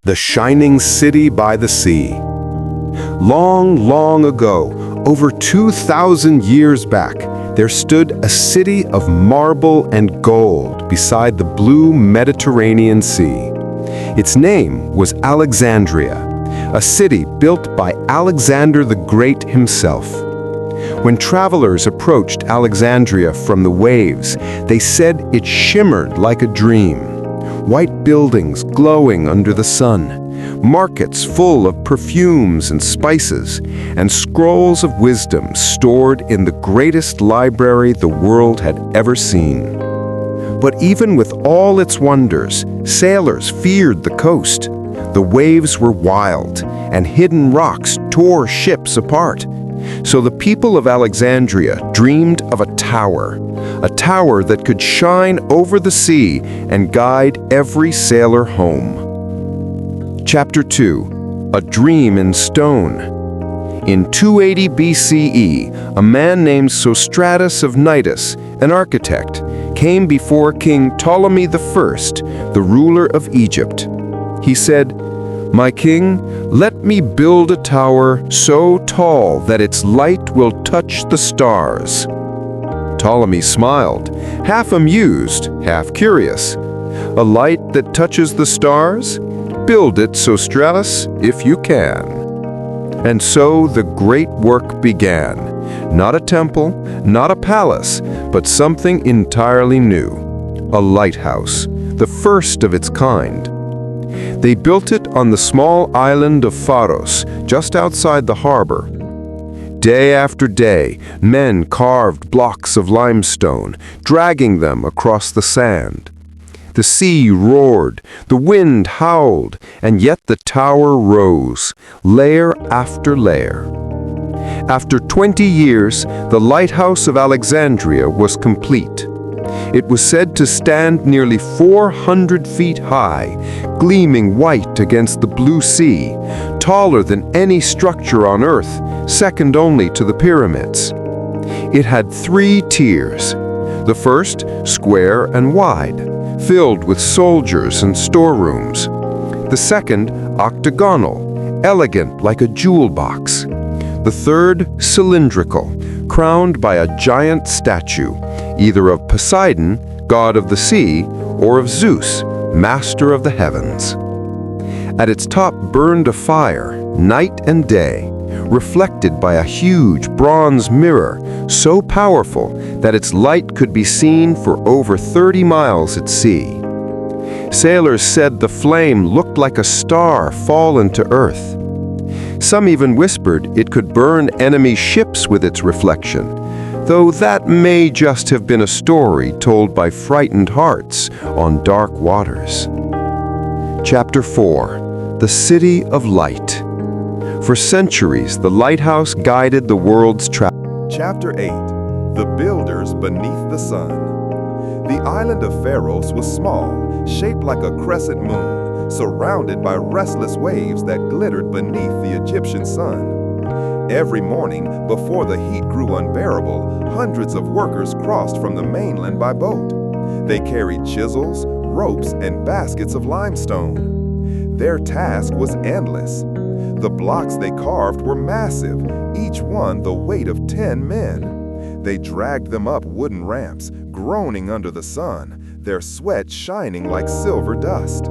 The shining city by the sea. Long, long ago, over 2,000 years back, there stood a city of marble and gold beside the blue Mediterranean Sea. Its name was Alexandria, a city built by Alexander the Great himself. When travelers approached Alexandria from the waves, they said it shimmered like a dream. White buildings glowing under the sun, markets full of perfumes and spices, and scrolls of wisdom stored in the greatest library the world had ever seen. But even with all its wonders, sailors feared the coast. The waves were wild, and hidden rocks tore ships apart. So the people of Alexandria dreamed of a tower that could shine over the sea and guide every sailor home. Chapter 2. A Dream in Stone. In 280 BCE, a man named Sostratus of Cnidus, an architect, came before King Ptolemy I, the ruler of Egypt. He said, "My king, let me build a tower so tall that its light will touch the stars." Ptolemy smiled, half amused, half curious. "A light that touches the stars? Build it, Sostratus, if you can." And so the great work began. Not a temple, not a palace, but something entirely new. A lighthouse, the first of its kind. They built it on the small island of Pharos, just outside the harbor. Day after day, men carved blocks of limestone, dragging them across the sand. The sea roared, the wind howled, and yet the tower rose, layer after layer. After 20 years, the lighthouse of Alexandria was complete. It was said to stand nearly 400 feet high, gleaming white against the blue sea, taller than any structure on Earth, second only to the pyramids. It had 3 tiers. The first, square and wide, filled with soldiers and storerooms. The second, octagonal, elegant like a jewel box. The third, cylindrical, crowned by a giant statue, either of Poseidon, god of the sea, or of Zeus, master of the heavens. At its top burned a fire, night and day, reflected by a huge bronze mirror, so powerful that its light could be seen for over 30 miles at sea. Sailors said the flame looked like a star fallen to earth. Some even whispered it could burn enemy ships with its reflection, though that may just have been a story told by frightened hearts on dark waters. Chapter 4. The City of Light. For centuries, the lighthouse guided the world's travel. Chapter 8. The Builders Beneath the Sun. The island of Pharos was small, shaped like a crescent moon, surrounded by restless waves that glittered beneath the Egyptian sun. Every morning, before the heat grew unbearable, hundreds of workers crossed from the mainland by boat. They carried chisels, ropes, and baskets of limestone. Their task was endless. The blocks they carved were massive, each one the weight of 10 men. They dragged them up wooden ramps, groaning under the sun, their sweat shining like silver dust.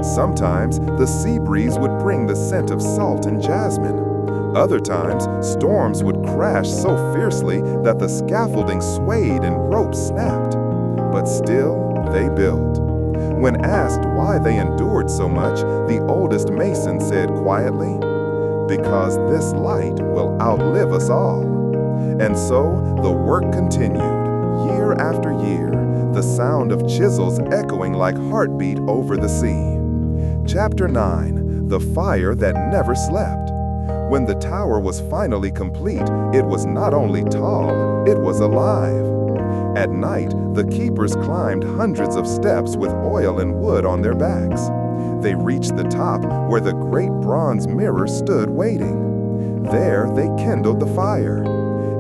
Sometimes the sea breeze would bring the scent of salt and jasmine. Other times, storms would crash so fiercely that the scaffolding swayed and ropes snapped. But still, they built. When asked why they endured so much, the oldest mason said quietly, "Because this light will outlive us all." And so the work continued, year after year, the sound of chisels echoing like heartbeat over the sea. Chapter 9. The Fire That Never Slept. When the tower was finally complete, it was not only tall, it was alive. At night, the keepers climbed hundreds of steps with oil and wood on their backs. They reached the top where the great bronze mirror stood waiting. There they kindled the fire.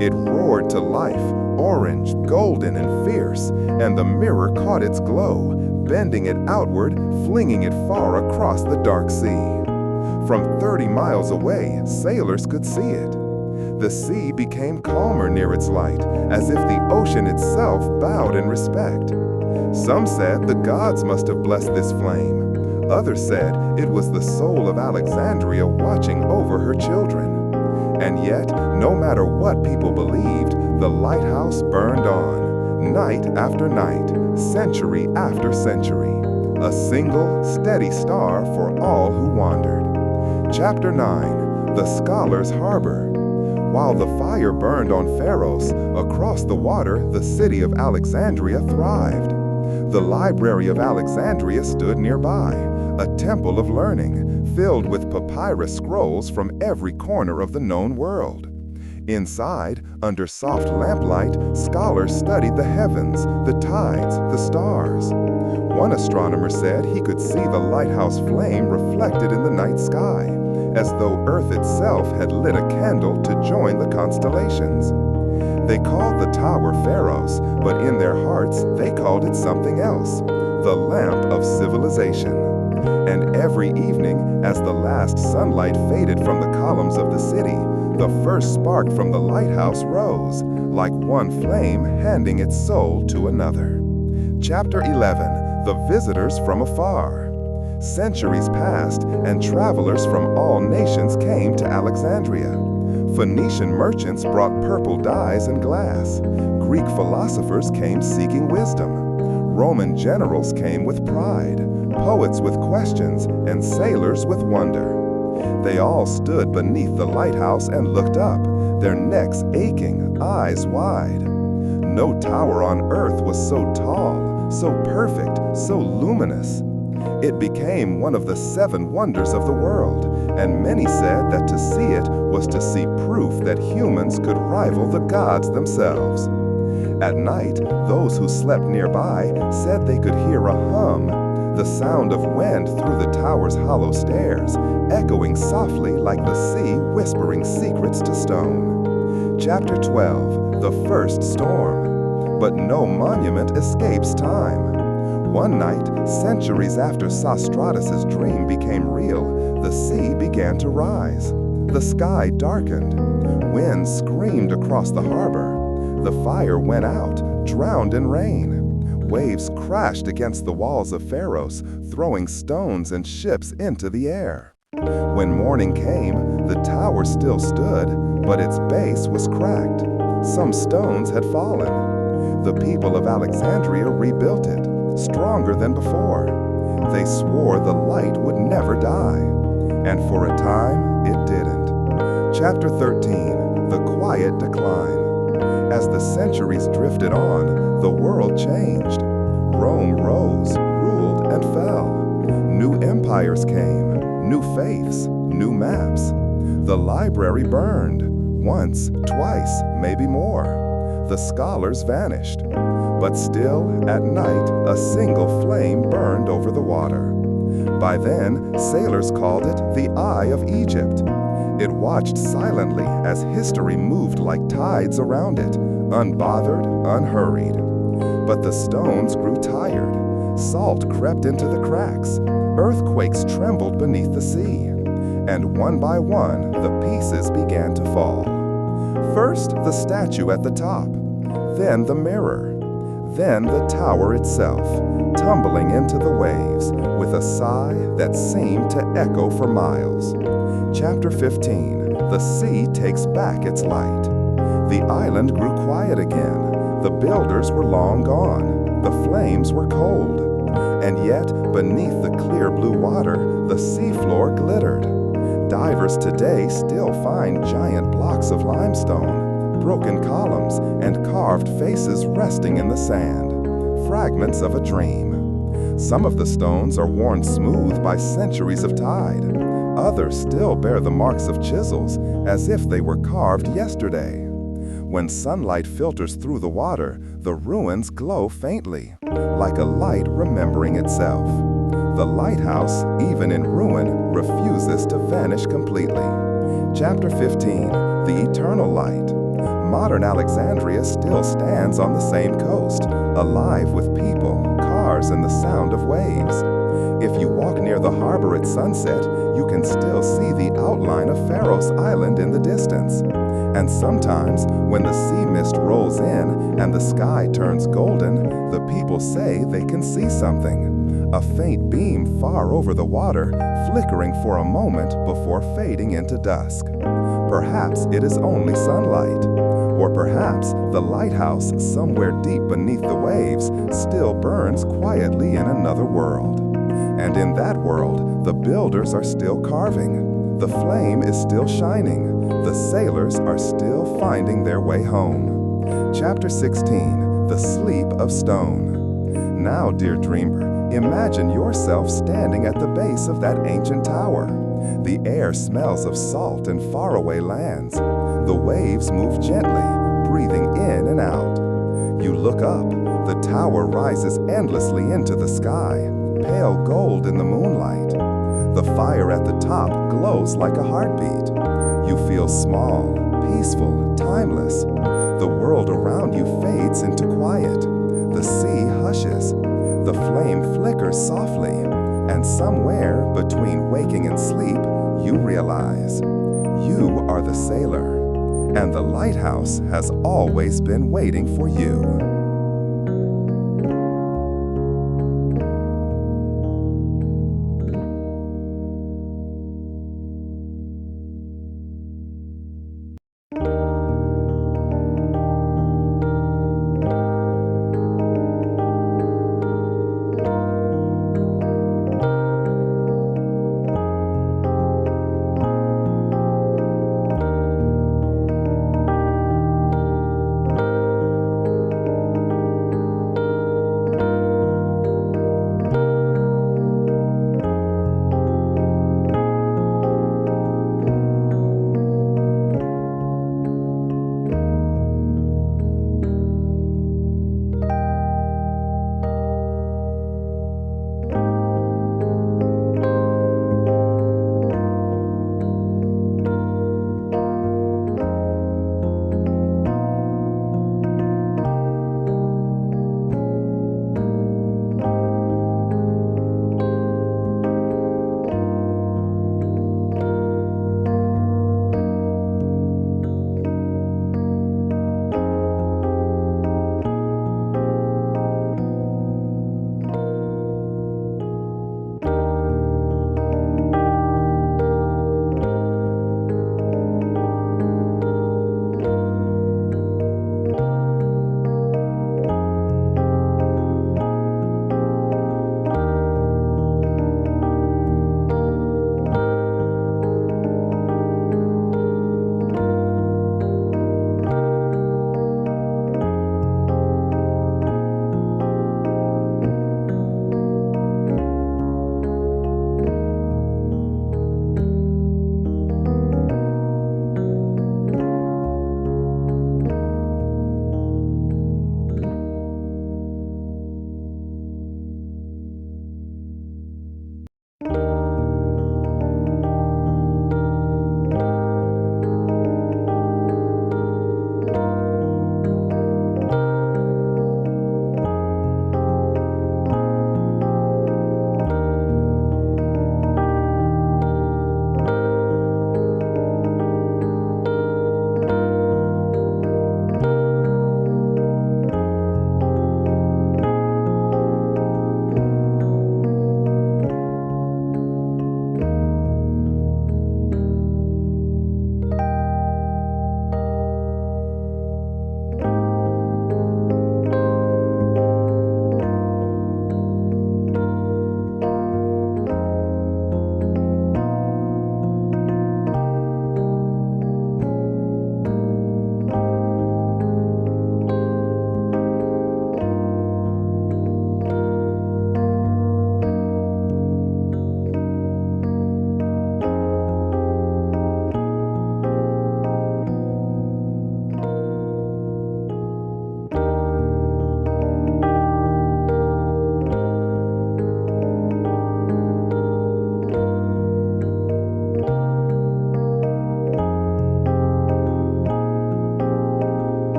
It roared to life, orange, golden, and fierce, and the mirror caught its glow, bending it outward, flinging it far across the dark sea. From 30 miles away, sailors could see it. The sea became calmer near its light, as if the ocean itself bowed in respect. Some said the gods must have blessed this flame. Others said it was the soul of Alexandria watching over her children. And yet, no matter what people believed, the lighthouse burned on, night after night, century after century. A single, steady star for all who wandered. Chapter 9, The Scholar's Harbor. While the fire burned on Pharos, across the water, the city of Alexandria thrived. The Library of Alexandria stood nearby, a temple of learning, filled with papyrus scrolls from every corner of the known world. Inside, under soft lamplight, scholars studied the heavens, the tides, the stars. One astronomer said he could see the lighthouse flame reflected in the night sky, as though Earth itself had lit a candle to join the constellations. They called the tower Pharos, but in their hearts they called it something else, the lamp of civilization. And every evening, as the last sunlight faded from the columns of the city, the first spark from the lighthouse rose, like one flame handing its soul to another. Chapter 11, The Visitors from Afar. Centuries passed, and travelers from all nations came to Alexandria. Phoenician merchants brought purple dyes and glass. Greek philosophers came seeking wisdom. Roman generals came with pride, poets with questions, and sailors with wonder. They all stood beneath the lighthouse and looked up, their necks aching, eyes wide. No tower on earth was so tall, so perfect, so luminous. It became one of the 7 wonders of the world, and many said that to see it was to see proof that humans could rival the gods themselves. At night, those who slept nearby said they could hear a hum, the sound of wind through the tower's hollow stairs, echoing softly like the sea whispering secrets to stone. Chapter 12, The First Storm. But no monument escapes time. One night, centuries after Sostratus's dream became real, the sea began to rise. The sky darkened. Wind screamed across the harbor. The fire went out, drowned in rain. Waves crashed against the walls of Pharos, throwing stones and ships into the air. When morning came, the tower still stood, but its base was cracked. Some stones had fallen. The people of Alexandria rebuilt it, stronger than before. They swore the light would never die, and for a time it didn't. Chapter 13, The Quiet Decline. As the centuries drifted on, the world changed. Rome rose, ruled, and fell. New empires came, new faiths, new maps. The library burned, once, twice, maybe more. The scholars vanished. But still, at night, a single flame burned over the water. By then, sailors called it the Eye of Egypt. It watched silently as history moved like tides around it, unbothered, unhurried. But the stones grew tired. Salt crept into the cracks. Earthquakes trembled beneath the sea. And one by one, the pieces began to fall. First, the statue at the top. Then the mirror. Then the tower itself, tumbling into the waves with a sigh that seemed to echo for miles. Chapter 15, The Sea Takes Back Its Light. The island grew quiet again. The builders were long gone. The flames were cold. And yet, beneath the clear blue water, the seafloor glittered. Divers today still find giant blocks of limestone, broken columns, and carved faces resting in the sand, fragments of a dream. Some of the stones are worn smooth by centuries of tide. Others still bear the marks of chisels, as if they were carved yesterday. When sunlight filters through the water, the ruins glow faintly, like a light remembering itself. The lighthouse, even in ruin, refuses to vanish completely. Chapter 15, The Eternal Light. Modern Alexandria still stands on the same coast, alive with people, cars, stars and the sound of waves. If you walk near the harbor at sunset, you can still see the outline of Pharos Island in the distance. And sometimes, when the sea mist rolls in and the sky turns golden, the people say they can see something. A faint beam far over the water, flickering for a moment before fading into dusk. Perhaps it is only sunlight. Or perhaps the lighthouse somewhere deep beneath the waves still burns quietly in another world. And in that world, the builders are still carving. The flame is still shining. The sailors are still finding their way home. Chapter 16, The Sleep of Stone. Now, dear dreamer, imagine yourself standing at the base of that ancient tower. The air smells of salt and faraway lands. The waves move gently, breathing in and out. You look up. The tower rises endlessly into the sky, pale gold in the moonlight. The fire at the top glows like a heartbeat. You feel small, peaceful, timeless. The world around you fades into quiet. The sea hushes. The flame flickers softly. And somewhere between waking and sleep, you realize you are the sailor. And the lighthouse has always been waiting for you.